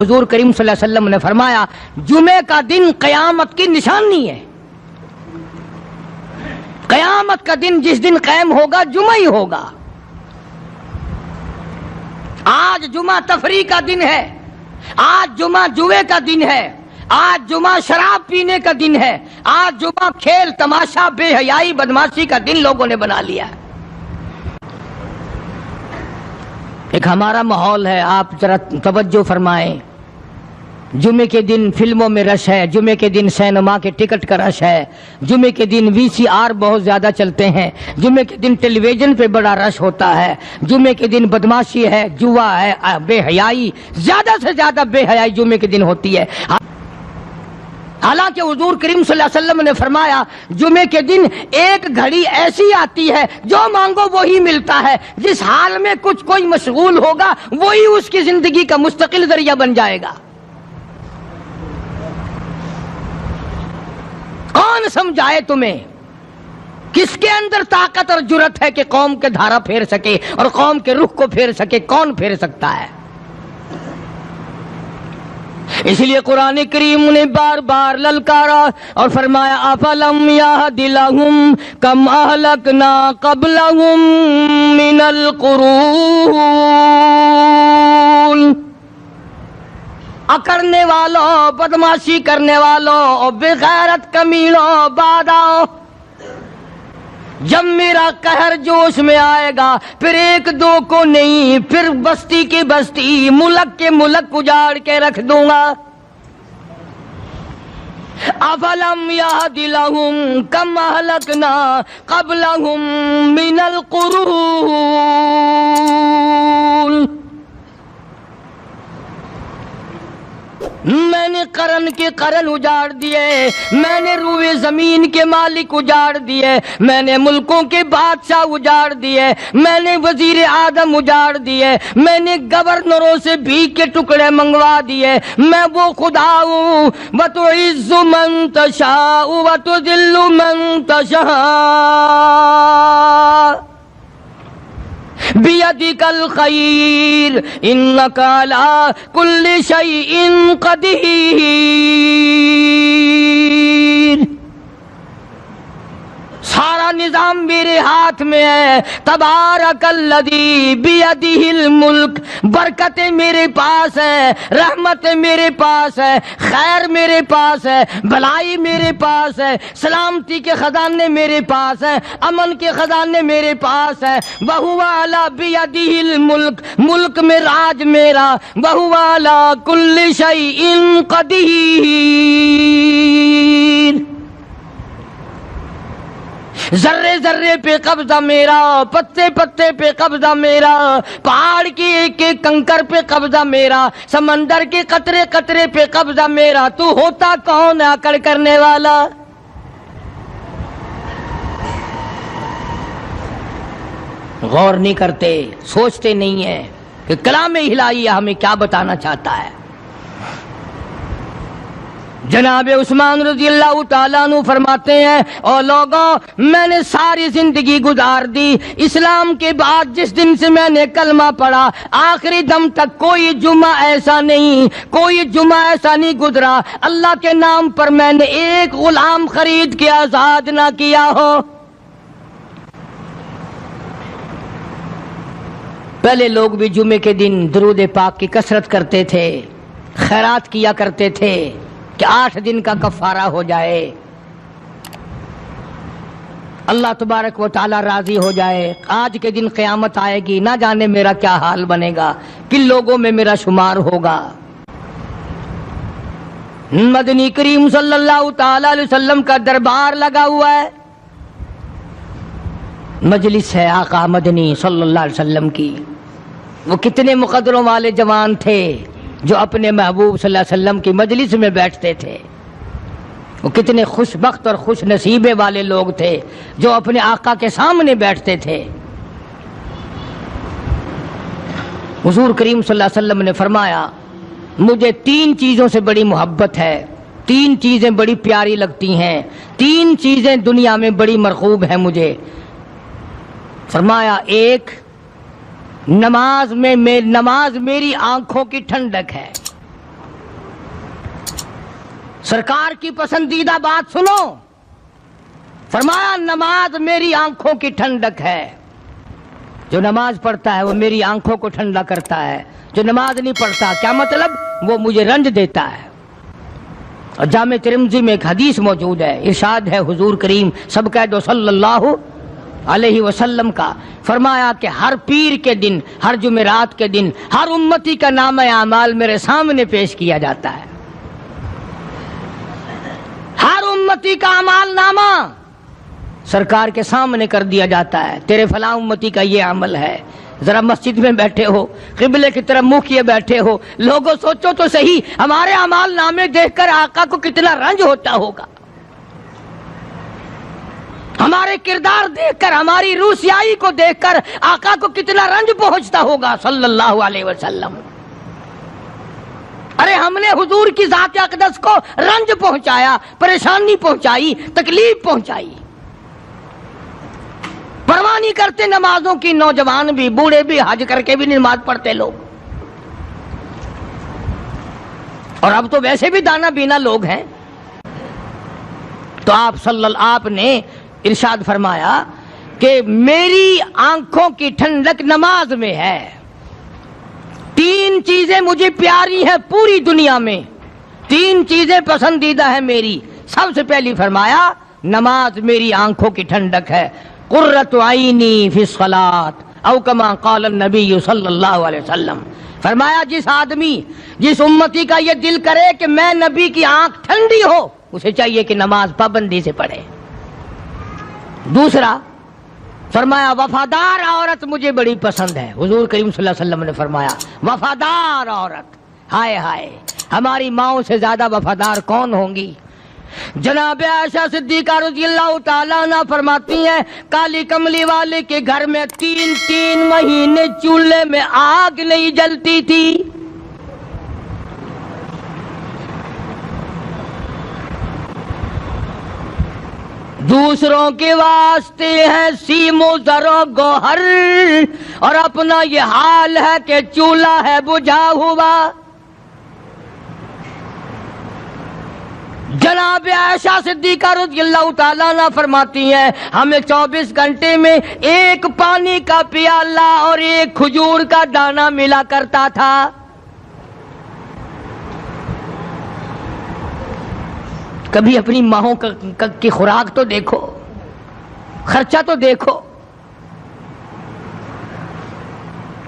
حضور کریم صلی اللہ علیہ وسلم نے فرمایا جمعے کا دن قیامت کی نشانی ہے. قیامت کا دن جس دن قائم ہوگا جمعہ ہی ہوگا. آج جمعہ تفریح کا دن ہے، آج جمعہ جوے کا دن ہے، آج جمعہ شراب پینے کا دن ہے، آج جمعہ کھیل تماشا بے حیائی بدماشی کا دن لوگوں نے بنا لیا ہے. ایک ہمارا ماحول ہے، آپ ذرا توجہ فرمائیں. جمعے کے دن فلموں میں رش ہے، جمعے کے دن سینما کے ٹکٹ کا رش ہے، جمعے کے دن VCR بہت زیادہ چلتے ہیں، جمعے کے دن ٹیلی ویژن پہ بڑا رش ہوتا ہے، جمعے کے دن بدماشی ہے، جوا ہے، بے حیائی، زیادہ سے زیادہ بے حیائی جمعے کے دن ہوتی ہے. حالانکہ حضور کریم صلی اللہ علیہ وسلم نے فرمایا جمعے کے دن ایک گھڑی ایسی آتی ہے جو مانگو وہی ملتا ہے. جس حال میں کوئی مشغول ہوگا وہی اس کی زندگی کا مستقل ذریعہ بن جائے گا. کون سمجھائے تمہیں؟ کس کے اندر طاقت اور جرأت ہے کہ قوم کے دھارا پھیر سکے اور قوم کے رخ کو پھیر سکے؟ کون پھیر سکتا ہے؟ اس لیے قرآن کریم نے بار بار للکارا اور فرمایا افلم یہد لہم کم اہلکنا قبلہم من القرون. اکڑنے والوں، بدماشی کرنے والوں اور بے غیرت کمینوں، بعد آؤ. جب میرا قہر جوش میں آئے گا پھر ایک دو کو نہیں، پھر بستی کی بستی، ملک کے ملک اجاڑ کے رکھ دوں گا. افلم یہد لہم کم اہلکنا قبلہم من القرون. میں نے قرن کے قرن اجاڑ دیے، میں نے روئے زمین کے مالک اجاڑ دیے، میں نے ملکوں کے بادشاہ اجاڑ دیے، میں نے وزیر اعظم اجاڑ دیے، میں نے گورنروں سے بھیک کے ٹکڑے منگوا دیے. میں وہ خدا ہوں وَتُعِزُّ مَن تَشَاءُ وَتُذِلُّ مَن تَشَاءُ بِيَدِكَ الْخَيْرُ إِنَّكَ عَلَى كُلِّ شَيْءٍ قَدِيرٌ. سارا نظام میرے ہاتھ میں ہے. تبارک الذی بیدہ الملک. برکتیں میرے پاس ہیں، رحمتیں میرے پاس ہے، خیر میرے پاس ہے، بھلائی میرے پاس ہے، سلامتی کے خزانے میرے پاس ہیں، امن کے خزانے میرے پاس ہے. وہو علی بیدہ الملک. ملک میں راج میرا. وہو علی کل شیء قدیر. ذرے ذرے پہ قبضہ میرا، پتے پتے پہ قبضہ میرا، پہاڑ کے ایک ایک کنکر پہ قبضہ میرا، سمندر کے قطرے قطرے پہ قبضہ میرا. تو ہوتا کون ہے اکڑ کرنے والا؟ غور نہیں کرتے، سوچتے نہیں ہیں کہ کلام الہی ہمیں کیا بتانا چاہتا ہے. جناب عثمان رضی اللہ تعالیٰ عنہ فرماتے ہیں اور لوگوں میں نے ساری زندگی گزار دی اسلام کے بعد جس دن سے میں نے کلمہ پڑھا آخری دم تک کوئی جمعہ ایسا نہیں گزرا اللہ کے نام پر میں نے ایک غلام خرید کے آزاد نہ کیا ہو. پہلے لوگ بھی جمعے کے دن درود پاک کی کثرت کرتے تھے، خیرات کیا کرتے تھے کہ 8 دن کا کفارہ ہو جائے، اللہ تبارک و تعالی راضی ہو جائے. آج کے دن قیامت آئے گی، نہ جانے میرا کیا حال بنے گا، کن لوگوں میں میرا شمار ہوگا. مدنی کریم صلی اللہ تعالی علیہ وسلم کا دربار لگا ہوا ہے، مجلس ہے آقا مدنی صلی اللہ علیہ وسلم کی. وہ کتنے مقدروں والے جوان تھے جو اپنے محبوب صلی اللہ علیہ وسلم کی مجلس میں بیٹھتے تھے. وہ کتنے خوش بخت اور خوش نصیبے والے لوگ تھے جو اپنے آقا کے سامنے بیٹھتے تھے. حضور کریم صلی اللہ علیہ وسلم نے فرمایا مجھے 3 چیزوں سے بڑی محبت ہے، 3 چیزیں بڑی پیاری لگتی ہیں، 3 چیزیں دنیا میں بڑی مرغوب ہیں مجھے. فرمایا ایک نماز میری آنکھوں کی ٹھنڈک ہے. سرکار کی پسندیدہ بات سنو، فرمایا نماز میری آنکھوں کی ٹھنڈک ہے، جو نماز پڑھتا ہے وہ میری آنکھوں کو ٹھنڈا کرتا ہے، جو نماز نہیں پڑھتا کیا مطلب؟ وہ مجھے رنج دیتا ہے۔ اور جامع ترمذی میں ایک حدیث موجود ہے، ارشاد ہے حضور کریم سب کہہ دو صلی اللہ علیہ وسلم کا، فرمایا کہ ہر پیر کے دن، ہر جمعرات کے دن ہر امتی کا نامہ اعمال میرے سامنے پیش کیا جاتا ہے۔ ہر امتی کا اعمال نامہ سرکار کے سامنے کر دیا جاتا ہے، تیرے فلاں امتی کا یہ عمل ہے۔ ذرا مسجد میں بیٹھے ہو، قبلے کی طرف منہ کیے بیٹھے ہو، لوگوں سوچو تو صحیح ہمارے اعمال نامے دیکھ کر آقا کو کتنا رنج ہوتا ہوگا، ہمارے کردار دیکھ کر، ہماری روح سیاہی کو دیکھ کر آقا کو کتنا رنج پہنچتا ہوگا صلی اللہ علیہ وسلم۔ ارے ہم نے حضور کی ذات اقدس کو رنج پہنچایا، پریشانی پہنچائی، تکلیف پہنچائی، پرواہ نہیں کرتے نمازوں کی، نوجوان بھی، بوڑھے بھی، حج کر کے بھی نماز پڑھتے لوگ، اور اب تو ویسے بھی دانا بینا لوگ ہیں۔ تو آپ نے ارشاد فرمایا کہ میری آنکھوں کی ٹھنڈک نماز میں ہے، تین چیزیں مجھے پیاری ہیں پوری دنیا میں، تین چیزیں پسندیدہ ہیں میری۔ سب سے پہلی فرمایا نماز میری آنکھوں کی ٹھنڈک ہے، قرۃ عینی فی الصلاۃ او کما قال النبی صلی اللہ علیہ وسلم، فرمایا جس آدمی، جس امتی کا یہ دل کرے کہ میں نبی کی آنکھ ٹھنڈی ہو، اسے چاہیے کہ نماز پابندی سے پڑھے۔ دوسرا فرمایا وفادار عورت مجھے بڑی پسند ہے، حضور کریم صلی اللہ علیہ وسلم نے فرمایا وفادار عورت، ہائے ہائے ہماری ماؤں سے زیادہ وفادار کون ہوں گی؟ جناب عائشہ صدیقہ رضی اللہ تعالیٰ عنہ فرماتی ہیں کالی کملی والے کے گھر میں 3 مہینے چولہے میں آگ نہیں جلتی تھی۔ دوسروں کے واسطے ہے سیم و زر و گوہر، اور اپنا یہ حال ہے کہ چولہا ہے بجھا ہوا۔ جناب عائشہ صدیقہ رضی اللہ تعالیٰ عنہ فرماتی ہیں ہمیں 24 گھنٹے میں ایک پانی کا پیالہ اور ایک کھجور کا دانہ ملا کرتا تھا۔ کبھی اپنی ماہوں کی خوراک تو دیکھو، خرچہ تو دیکھو،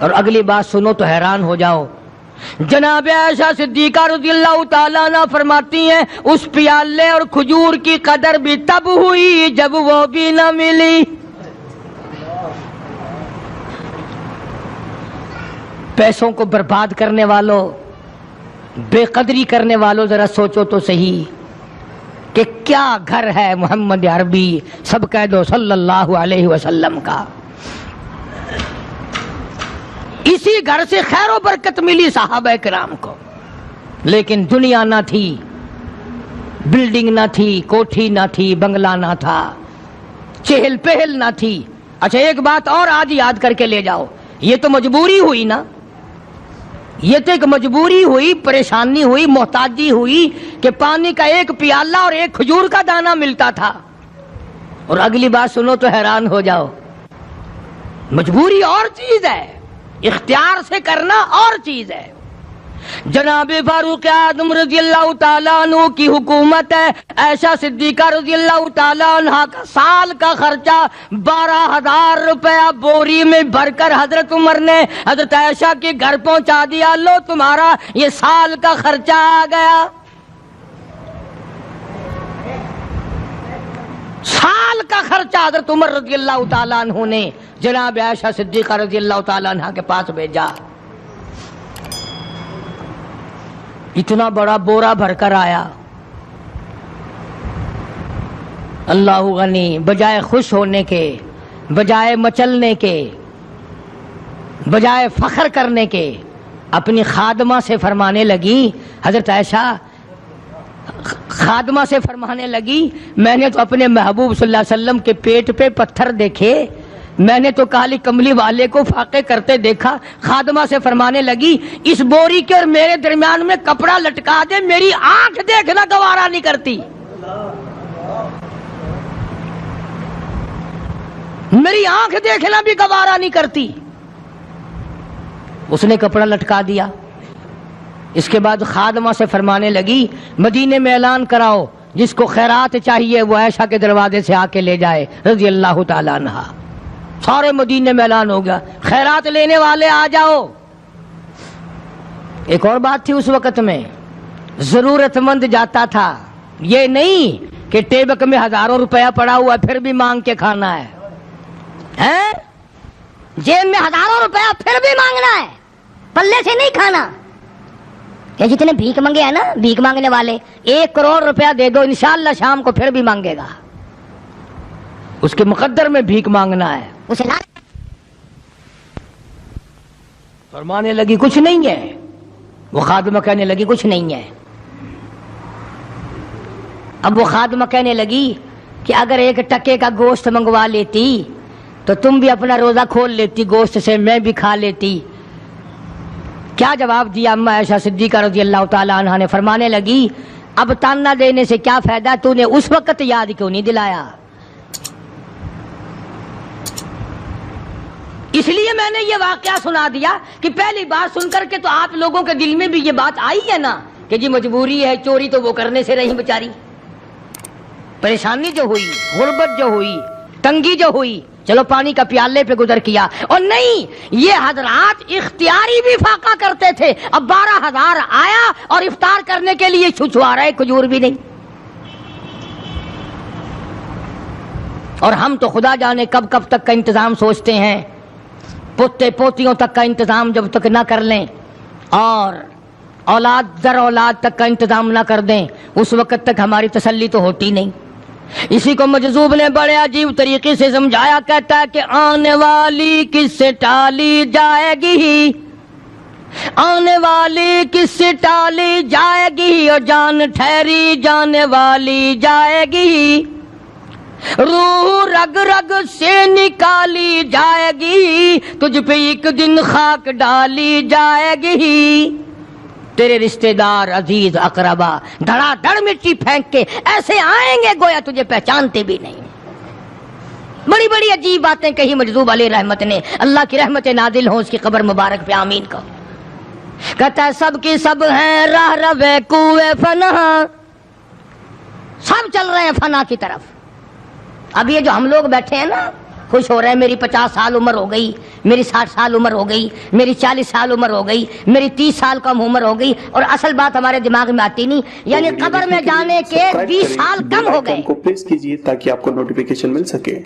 اور اگلی بات سنو تو حیران ہو جاؤ۔ جناب عائشہ صدیقہ رضی اللہ تعالیٰ عنہ فرماتی ہیں اس پیالے اور کھجور کی قدر بھی تب ہوئی جب وہ بھی نہ ملی۔ پیسوں کو برباد کرنے والوں، بے قدری کرنے والوں، ذرا سوچو تو صحیح کہ کیا گھر ہے محمد عربی سب کہہ دو صلی اللہ علیہ وسلم کا۔ اسی گھر سے خیر و برکت ملی صحابہ کرام کو، لیکن دنیا نہ تھی، بلڈنگ نہ تھی، کوٹھی نہ تھی، بنگلہ نہ تھا، چہل پہل نہ تھی۔ اچھا ایک بات اور آج یاد کر کے لے جاؤ، یہ تو مجبوری ہوئی نا، یہ تو ایک مجبوری ہوئی، پریشانی ہوئی، محتاجی ہوئی کہ پانی کا ایک پیالہ اور ایک کھجور کا دانہ ملتا تھا۔ اور اگلی بات سنو تو حیران ہو جاؤ، مجبوری اور چیز ہے، اختیار سے کرنا اور چیز ہے۔ جناب فاروق اعظم رضی اللہ تعالیٰ عنہ کی حکومت ہے، عائشہ صدیقہ رضی اللہ تعالیٰ عنہ کا سال کا خرچہ 12,000 روپیہ بوری میں بھر کر حضرت عمر نے حضرت عائشہ کے گھر پہنچا دیا، لو تمہارا یہ سال کا خرچہ آ گیا۔ سال کا خرچہ حضرت عمر رضی اللہ تعالیٰ عنہ نے جناب عائشہ صدیقہ رضی اللہ تعالیٰ عنہ کے پاس بھیجا۔ اتنا بڑا بورا بھر کر آیا۔ اللہ غنی، بجائے خوش ہونے کے، بجائے مچلنے کے، بجائے فخر کرنے کے، اپنی خادمہ سے فرمانے لگی، حضرت عائشہ خادمہ سے فرمانے لگی میں نے تو اپنے محبوب صلی اللہ علیہ وسلم کے پیٹ پہ پتھر دیکھے میں نے تو کالی کملی والے کو فاقے کرتے دیکھا. خادمہ سے فرمانے لگی اس بوری کے اور میرے درمیان میں کپڑا لٹکا دے, میری آنکھ دیکھنا گوارا نہیں کرتی, میری آنکھ دیکھنا بھی گوارا نہیں کرتی. اس نے کپڑا لٹکا دیا. اس کے بعد خادمہ سے فرمانے لگی مدینے میں اعلان کراؤ جس کو خیرات چاہیے وہ عائشہ کے دروازے سے آ کے لے جائے رضی اللہ تعالیٰ عنہا. سارے مدینے میں اعلان ہو گیا خیرات لینے والے آ جاؤ. ایک اور بات تھی اس وقت میں, ضرورت مند جاتا تھا, یہ نہیں کہ ٹیبک میں ہزاروں روپیہ پڑا ہوا پھر بھی مانگ کے کھانا ہے, جیب میں ہزاروں روپیہ پھر بھی مانگنا ہے, پلے سے نہیں کھانا. کہ جتنے بھیک مانگے ہیں نا بھیک مانگنے والے, 1 کروڑ روپیہ دے دو انشاءاللہ شام کو پھر بھی مانگے گا. اس کے مقدر میں بھیک مانگنا ہے. اسے فرمانے لگی کچھ نہیں ہے. وہ خادمہ کہنے لگی کچھ نہیں ہے. اب وہ خادمہ کہنے لگی کہ اگر 1 ٹکے کا گوشت منگوا لیتی تو تم بھی اپنا روزہ کھول لیتی گوشت سے, میں بھی کھا لیتی. کیا جواب دیا اما عائشہ صدیقہ رضی اللہ تعالیٰ عنہا نے؟ فرمانے لگی اب تانا دینے سے کیا فائدہ, تو نے اس وقت یاد کیوں نہیں دلایا؟ اس لیے میں نے یہ واقعہ سنا دیا کہ پہلی بار سن کر کے تو آپ لوگوں کے دل میں بھی یہ بات آئی ہے نا کہ جی مجبوری ہے, چوری تو وہ کرنے سے رہی بیچاری. پریشانی جو ہوئی, غربت جو ہوئی, تنگی جو ہوئی, چلو پانی کا پیالے پہ گزر کیا. اور نہیں, یہ حضرات اختیاری بھی فاقہ کرتے تھے. اب 12,000 آیا اور افطار کرنے کے لیے چھچوا رہے, کھجور بھی نہیں. اور ہم تو خدا جانے کب کب تک کا انتظام سوچتے ہیں, پوتے پوتیوں تک کا انتظام جب تک نہ کر لیں اور اولاد در اولاد تک کا انتظام نہ کر دیں اس وقت تک ہماری تسلی تو ہوتی نہیں. اسی کو مجذوب نے بڑے عجیب طریقے سے سمجھایا, کہتا ہے کہ آنے والی کس سے ٹالی جائے گی, آنے والی کس سے ٹالی جائے گی, اور جان ٹھہری جانے والی جائے گی, روح رگ رگ سے نکالی جائے گی, تجھ پہ ایک دن خاک ڈالی جائے گی. تیرے رشتہ دار عزیز اقربا دھڑا دھڑ مٹی پھینک کے ایسے آئیں گے گویا تجھے پہچانتے بھی نہیں. بڑی بڑی عجیب باتیں کہی مجذوب علیہ رحمت نے. اللہ کی رحمت نازل ہو اس کی قبر مبارک پہ, آمین کو. کہتا ہے سب کی سب ہیں راہ روے کوئے فنا, سب چل رہے ہیں فنا کی طرف. اب یہ جو ہم لوگ بیٹھے ہیں نا خوش ہو رہے ہیں, میری 50 سال عمر ہو گئی, میری 60 سال عمر ہو گئی, میری 40 سال عمر ہو گئی, میری 30 سال کم عمر ہو گئی, اور اصل بات ہمارے دماغ میں آتی نہیں, یعنی قبر میں جانے کے 20 سال کم ہو گئے. کو پریس کیجئے تاکہ آپ کو نوٹیفیکیشن مل سکے.